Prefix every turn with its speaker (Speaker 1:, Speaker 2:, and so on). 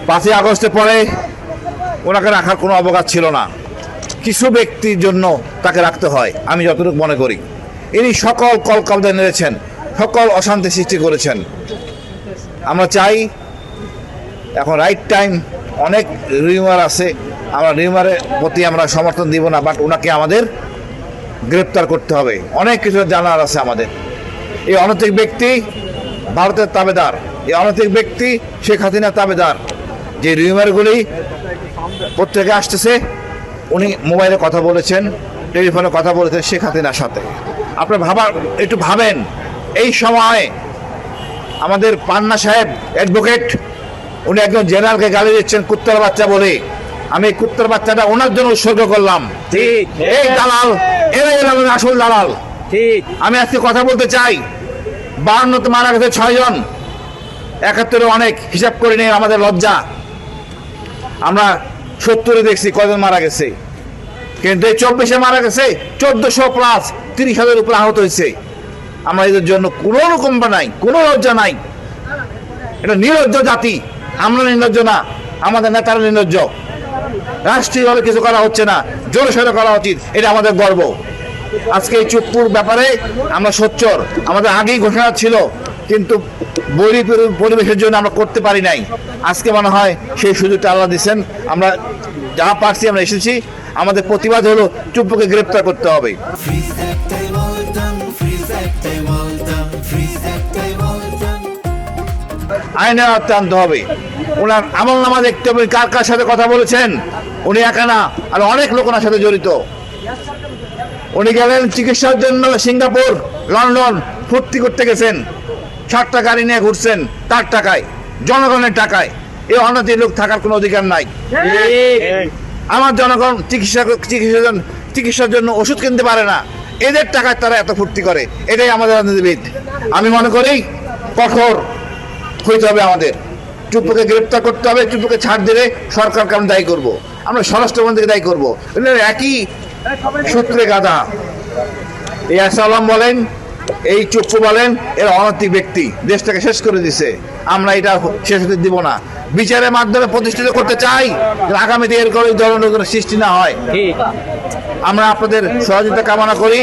Speaker 1: 5ই আগস্টের পরে ওনাকে রাখার কোনো অবকাশ ছিল না। কিছু ব্যক্তির জন্য তাকে রাখতে হয়, আমি যতটুকু মনে করি। ইনি সকল কলকাতা নেড়েছেন, সকল অশান্তি সৃষ্টি করেছেন। আমরা চাই এখন রাইট টাইম। অনেক রিউমার আছে, আমরা রিউমারের প্রতি আমরা সমর্থন দিব না, বাট ওনাকে আমাদের গ্রেপ্তার করতে হবে। অনেক কিছু জানার আছে আমাদের। এই অনৈতিক ব্যক্তি ভারতের তাবেদার, এই অনৈতিক ব্যক্তি শেখ হাসিনার তাবেদার। যে রিউমারগুলি প্রত্যেকে আসতেছে, উনি মোবাইলে কথা বলেছেন, টেলিফোনে কথা বলেছেন শেখ হাসিনার সাথে। আপনারা একটু ভাবেন, এই সময় আমাদের পান্না সাহেব অ্যাডভোকেট, উনি একজন জেনারেলকে গালি দিচ্ছেন কুত্তার বাচ্চা বলে। আমি কুত্তার বাচ্চাটা ওনার জন্য উৎসর্গ করলাম।
Speaker 2: ঠিক,
Speaker 1: এই দালাল, এরাই হলো আসল দালাল।
Speaker 2: ঠিক।
Speaker 1: আমি আজকে কথা বলতে চাই, 52তে মারা গেছে 6 জন, 71-এ অনেক, হিসাব করে নিয়ে আমাদের লজ্জা। আমরা 70-এ দেখছি কয়জন মারা গেছে, কিন্তু এই 24-এ মারা গেছে 1400 প্লাস, 30,000 উপরে আহত হয়েছে। আমরা এদের জন্য কোনো রকম নাই, কোনো লজ্জা নাই। এটা নির্লজ্জ জাতি। আমরা নির্লজ্জ না, আমাদের নেতারা নির্লজ্জ। রাষ্ট্রীয়ভাবে কিছু করা হচ্ছে না, জোরে সোরে করা উচিত, এটা আমাদের গর্ব। আজকে এই চুপ্পুর ব্যাপারে আমরা সোচ্চার, আমাদের আগেই ঘোষণা ছিল, কিন্তু বৈরী পরিবেশের জন্য আমরা করতে পারি নাই। আজকে মনে হয় সেই সুযোগটা আল্লাহ দিচ্ছেন। আমরা যা পারছি আমরা এসেছি। আমাদের প্রতিবাদ হলো চুপ্পুকে গ্রেপ্তার করতে হবে। আইনের আওতায় আনতে হবে। ওনার আমল নামা দেখতে হবে, কার কার সাথে কথা বলেছেন। উনি একা না, আর অনেক লোক ওনার সাথে জড়িত। উনি গেলেন চিকিৎসার জন্য সিঙ্গাপুর, লন্ডন, ফুর্তি করতে গেছেন, 60টা গাড়ি নিয়ে ঘুরছেন, তার টাকায়, জনগণের টাকায়। এই অনাথ লোক থাকার কোনো অধিকার নাই। আমার জনগণ চিকিৎসার জন্য ওষুধ কিনতে পারে না, এদের টাকায় তারা এত ফুর্তি করে। এটাই আমাদের রাজনীতিবিদ। আমি মনে করি কঠোর হইতে হবে আমাদের। চুপ্পুকে গ্রেপ্তার করতে হবে। চুপ্পুকে ছাড় দিলে সরকারকে আমরা দায়ী করবো, আমরা স্বরাষ্ট্রমন্ত্রীকে দায়ী করবো। একই সূত্রে গাদা। এই আসালাম বলেন, এই চুপ্পু বলেন, এর অনৈতিক ব্যক্তি দেশটাকে শেষ করে দিছে। আমরা এটা শেষ হতে দিব না। বিচারের মাধ্যমে প্রতিষ্ঠিত করতে চাই, আগামীতে এর কোনো ধরনের সৃষ্টি না হয়।
Speaker 2: ঠিক।
Speaker 1: আমরা আপনাদের সহযোগিতা কামনা করি।